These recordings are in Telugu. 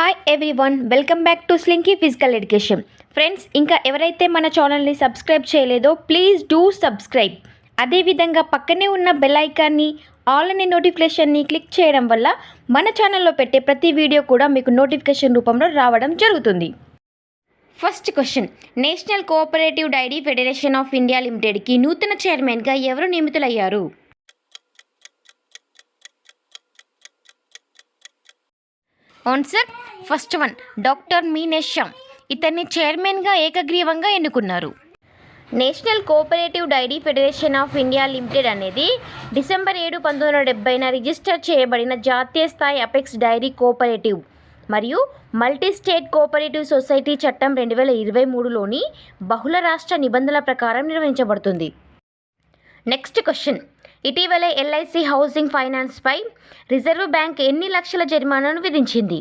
Hi everyone, welcome back to Slinky physical education. Friends, ఇంకా ఎవరైతే మన ఛానల్ని సబ్స్క్రైబ్ చేయలేదో ప్లీజ్ డూ సబ్స్క్రైబ్. అదేవిధంగా పక్కనే ఉన్న బెల్ ఐకాన్ని ఆల్ అనే నోటిఫికేషన్ని క్లిక్ చేయడం వల్ల మన ఛానల్లో పెట్టే ప్రతి వీడియో కూడా మీకు నోటిఫికేషన్ రూపంలో రావడం జరుగుతుంది. First question, national cooperative dairy federation of India లిమిటెడ్కి నూతన చైర్మన్గా ఎవరు నియమితులయ్యారు? ఆన్సర్ ఫస్ట్ వన్, డాక్టర్ మీనేషం. ఇతన్ని చైర్మన్గా ఏకగ్రీవంగా ఎన్నుకున్నారు. National cooperative dairy federation of India limited అనేది డిసెంబర్ 7, 1970న రిజిస్టర్ చేయబడిన జాతీయ స్థాయి అపెక్స్ డైరీ కోఆపరేటివ్ మరియు మల్టీ స్టేట్ కోఆపరేటివ్ సొసైటీ చట్టం 2023లోని బహుళ రాష్ట్ర నిబంధనల ప్రకారం నిర్వహించబడుతుంది. నెక్స్ట్ క్వశ్చన్, ఇటీవలే ఎల్ఐసి హౌసింగ్ ఫైనాన్స్పై రిజర్వ్ బ్యాంక్ ఎన్ని లక్షల జరిమానాను విధించింది?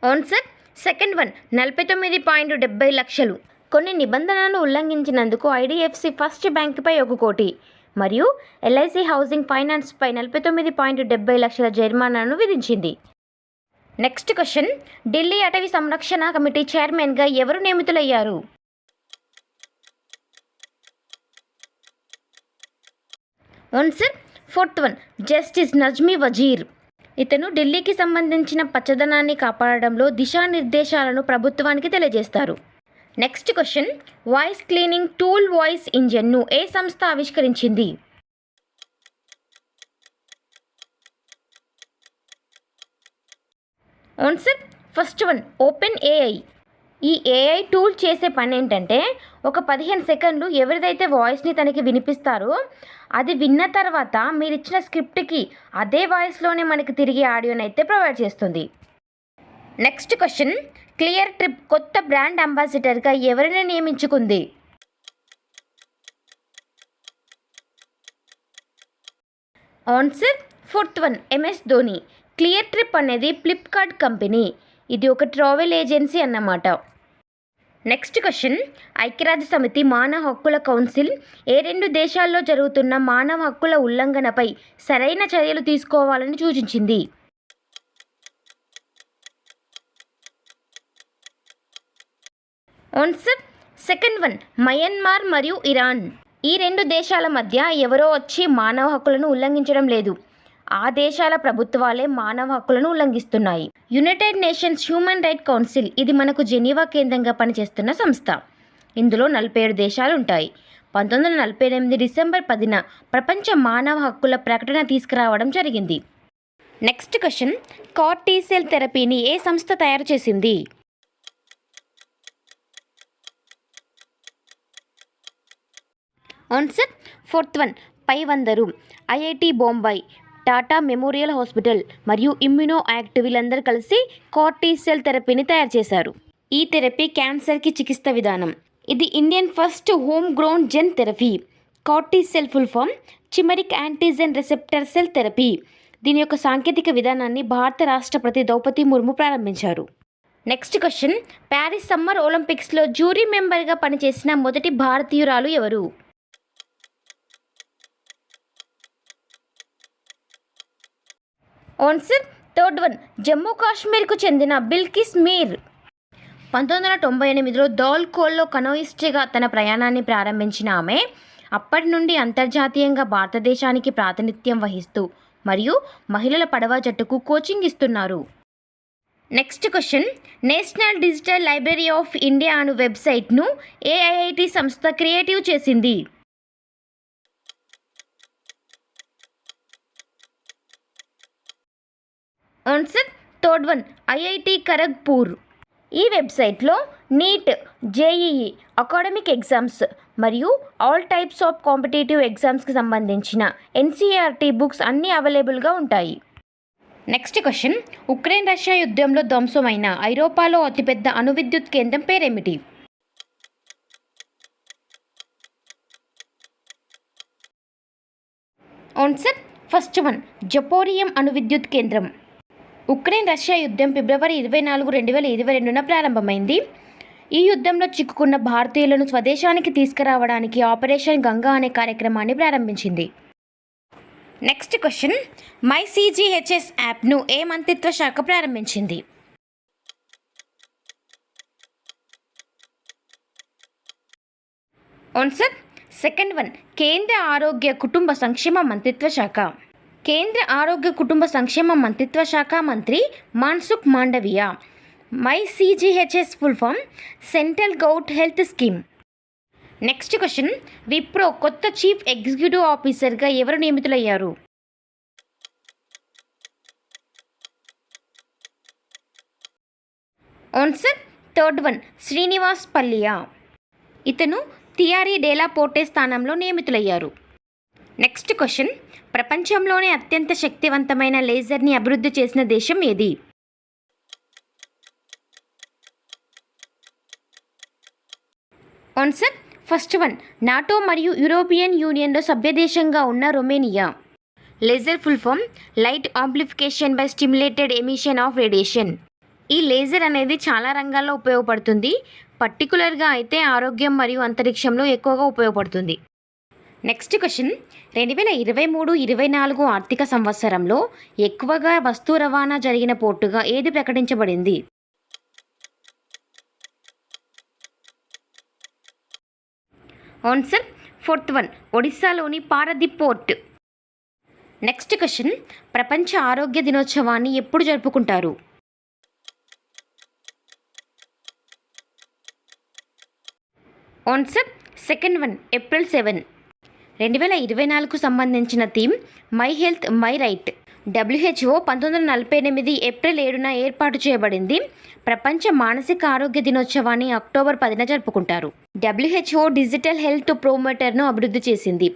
ఆన్సర్ సెకండ్ వన్, 49.70 లక్షలు. కొన్ని నిబంధనలను ఉల్లంఘించినందుకు ఐడిఎఫ్సి ఫస్ట్ బ్యాంకుపై 1 కోటి మరియు ఎల్ఐసి హౌసింగ్ ఫైనాన్స్పై 49.70 లక్షల జరిమానాను విధించింది. నెక్స్ట్ క్వశ్చన్, ఢిల్లీ అటవీ సంరక్షణ కమిటీ చైర్మన్గా ఎవరు నియమితులయ్యారు? Answer fourth one, justice Najmi Waziri. ఇతను ఢిల్లీకి సంబంధించిన పచ్చదనాన్ని కాపాడడంలో దిశానిర్దేశాలను ప్రభుత్వానికి తెలియజేస్తారు. Next question, voice cleaning tool voice ఇంజన్ను ఏ సంస్థ ఆవిష్కరించింది? Answer first one, open AI. ఈ ఏఐ టూల్ చేసే పని ఏంటంటే ఒక 15 సెకండ్లు ఎవరిదైతే వాయిస్ని తనకి వినిపిస్తారో అది విన్న తర్వాత మీరు ఇచ్చిన స్క్రిప్ట్కి అదే వాయిస్లోనే మనకి తిరిగి ఆడియోని అయితే ప్రొవైడ్ చేస్తుంది. నెక్స్ట్ క్వశ్చన్, క్లియర్ ట్రిప్ కొత్త బ్రాండ్ అంబాసిడర్గా ఎవరిని నియమించుకుంది? Answer fourth one, MS Dhoni. Cleartrip అనేది ఫ్లిప్కార్ట్ కంపెనీ. ఇది ఒక ట్రావెల్ ఏజెన్సీ అన్నమాట. నెక్స్ట్ క్వశ్చన్, ఐక్యరాజ్య సమితి మానవ హక్కుల కౌన్సిల్ ఏ 2 దేశాల్లో జరుగుతున్న మానవ హక్కుల ఉల్లంఘనపై సరైన చర్యలు తీసుకోవాలని సూచించింది? ఆన్సర్ సెకండ్ వన్, మయన్మార్ మరియు ఇరాన్. ఈ 2 దేశాల మధ్య ఎవరో వచ్చి మానవ హక్కులను ఉల్లంఘించడం లేదు. ఆ దేశాల ప్రభుత్వాలే మానవ హక్కులను ఉల్లంఘిస్తున్నాయి. United Nations human right council ఇది మనకు జెనీవా కేంద్రంగా పనిచేస్తున్న సంస్థ. ఇందులో 47 దేశాలు ఉంటాయి. 1948 డిసెంబర్ 10న ప్రపంచ మానవ హక్కుల ప్రకటన తీసుకురావడం జరిగింది. Next question, CAR T cell థెరపీని ఏ సంస్థ తయారు చేసింది? ఆన్సర్ ఫోర్త్ వన్, పైవందరు. IIT Bombay, Tata memorial hospital మరియు ఇమ్యునో యాక్ట్ వీళ్ళందరూ కలిసి కార్ టీ సెల్ థెరపీని తయారు చేశారు. ఈ థెరపీ క్యాన్సర్కి చికిత్స విధానం. ఇది Indian first home grown gene therapy. CAR T cell full form chimeric antigen receptor cell therapy. దీని యొక్క సాంకేతిక విధానాన్ని భారత రాష్ట్రపతి ద్రౌపది ముర్ము ప్రారంభించారు. నెక్స్ట్ క్వశ్చన్, ప్యారిస్ సమ్మర్ ఒలింపిక్స్లో జ్యూరీ మెంబర్గా పనిచేసిన మొదటి భారతీయురాలు ఎవరు? ఆన్సర్ థర్డ్ వన్, జమ్మూ కాశ్మీర్కు చెందిన బిల్కిస్ మీర్. 1998లో ధౌల్కోల్లో కనోయిస్ట్గా తన ప్రయాణాన్ని ప్రారంభించిన ఆమె అప్పటి నుండి అంతర్జాతీయంగా భారతదేశానికి ప్రాతినిధ్యం వహిస్తూ మరియు మహిళల పడవ జట్టుకు కోచింగ్ ఇస్తున్నారు. Next question, national digital library of India అను వెబ్సైట్ను ఏ ఐఐటి సంస్థ క్రియేటివ్ చేసింది? Answer third one, IIT Kharagpur. ఈ వెబ్సైట్లో నీట్, జేఈఈ అకాడమిక్ ఎగ్జామ్స్ మరియు ఆల్ టైప్స్ ఆఫ్ కాంపిటేటివ్ ఎగ్జామ్స్కి సంబంధించిన ఎన్సీఈఆర్టీ బుక్స్ అన్నీ అవైలబుల్గా ఉంటాయి. నెక్స్ట్ క్వశ్చన్, ఉక్రెయిన్ రష్యా యుద్ధంలో ధ్వంసమైన ఐరోపాలో అతిపెద్ద అణువిద్యుత్ కేంద్రం పేరేమిటి? ఆన్సర్ ఫస్ట్ వన్, జపోరియం అణువిద్యుత్ కేంద్రం. ఉక్రెయిన్ రష్యా యుద్ధం ఫిబ్రవరి 24, 2022న ప్రారంభమైంది. ఈ యుద్ధంలో చిక్కుకున్న భారతీయులను స్వదేశానికి తీసుకురావడానికి ఆపరేషన్ గంగా అనే కార్యక్రమాన్ని ప్రారంభించింది. నెక్స్ట్ క్వశ్చన్, మై సిజిహెచ్ఎస్ యాప్ను ఏ మంత్రిత్వ శాఖ ప్రారంభించింది? ఆన్సర్ సెకండ్ వన్, కేంద్ర ఆరోగ్య కుటుంబ సంక్షేమ మంత్రిత్వ శాఖ. కేంద్ర ఆరోగ్య కుటుంబ సంక్షేమ మంత్రిత్వ శాఖ మంత్రి Mansukh Mandaviya. My CGHS full form central govt health scheme. Next question, Wipro కొత్త చీఫ్ ఎగ్జిక్యూటివ్ ఆఫీసర్గా ఎవరు నియమితులయ్యారు? Answer third one, Srinivas Pallia. ఇతను థియారీ డేలా పోర్టే స్థానంలో నియమితులయ్యారు. నెక్స్ట్ క్వశ్చన్, ప్రపంచంలోనే అత్యంత శక్తివంతమైన లేజర్ని అభివృద్ధి చేసిన దేశం ఏది? ఆన్సర్ ఫస్ట్ వన్, నాటో మరియు యూరోపియన్ యూనియన్లో సభ్యదేశంగా ఉన్న Romania. Laser full form light amplification by stimulated emission of radiation. ఈ లేజర్ అనేది చాలా రంగాల్లో ఉపయోగపడుతుంది. పర్టికులర్గా అయితే ఆరోగ్యం మరియు అంతరిక్షంలో ఎక్కువగా ఉపయోగపడుతుంది. నెక్స్ట్ క్వశ్చన్, 2023-24 ఆర్థిక సంవత్సరంలో ఎక్కువగా వస్తు రవాణా జరిగిన పోర్టుగా ఏది ప్రకటించబడింది? ఆన్సర్ ఫోర్త్ వన్, ఒడిశాలోని పారదీప్ పోర్ట్. నెక్స్ట్ క్వశ్చన్, ప్రపంచ ఆరోగ్య దినోత్సవాన్ని ఎప్పుడు జరుపుకుంటారు? Answer second one, April 7. 2024కు సంబంధించిన theme my health my right. WHO 1948 April 7న ఏర్పాటు చేయబడింది. ప్రపంచ మానసిక ఆరోగ్య దినోత్సవాన్ని అక్టోబర్ 10న జరుపుకుంటారు. WHO డిజిటల్ హెల్త్ ప్రోమోటర్ను అభివృద్ధి చేసింది.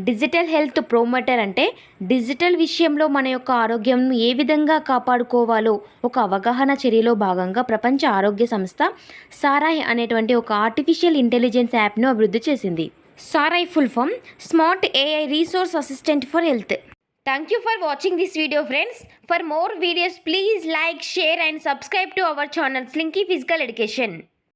డిజిటల్ హెల్త్ ప్రోమోటర్ అంటే డిజిటల్ విషయంలో మన యొక్క ఆరోగ్యంను ఏ విధంగా కాపాడుకోవాలో ఒక అవగాహన చర్యలో భాగంగా ప్రపంచ ఆరోగ్య సంస్థ సారాయ్ అనేటువంటి ఒక ఆర్టిఫిషియల్ ఇంటెలిజెన్స్ యాప్ను అభివృద్ధి చేసింది. Sarah full form smart AI resource assistant for health. Thank you for watching this video, friends. For more videos, please like, share and subscribe to our channel Slinky Physical Education.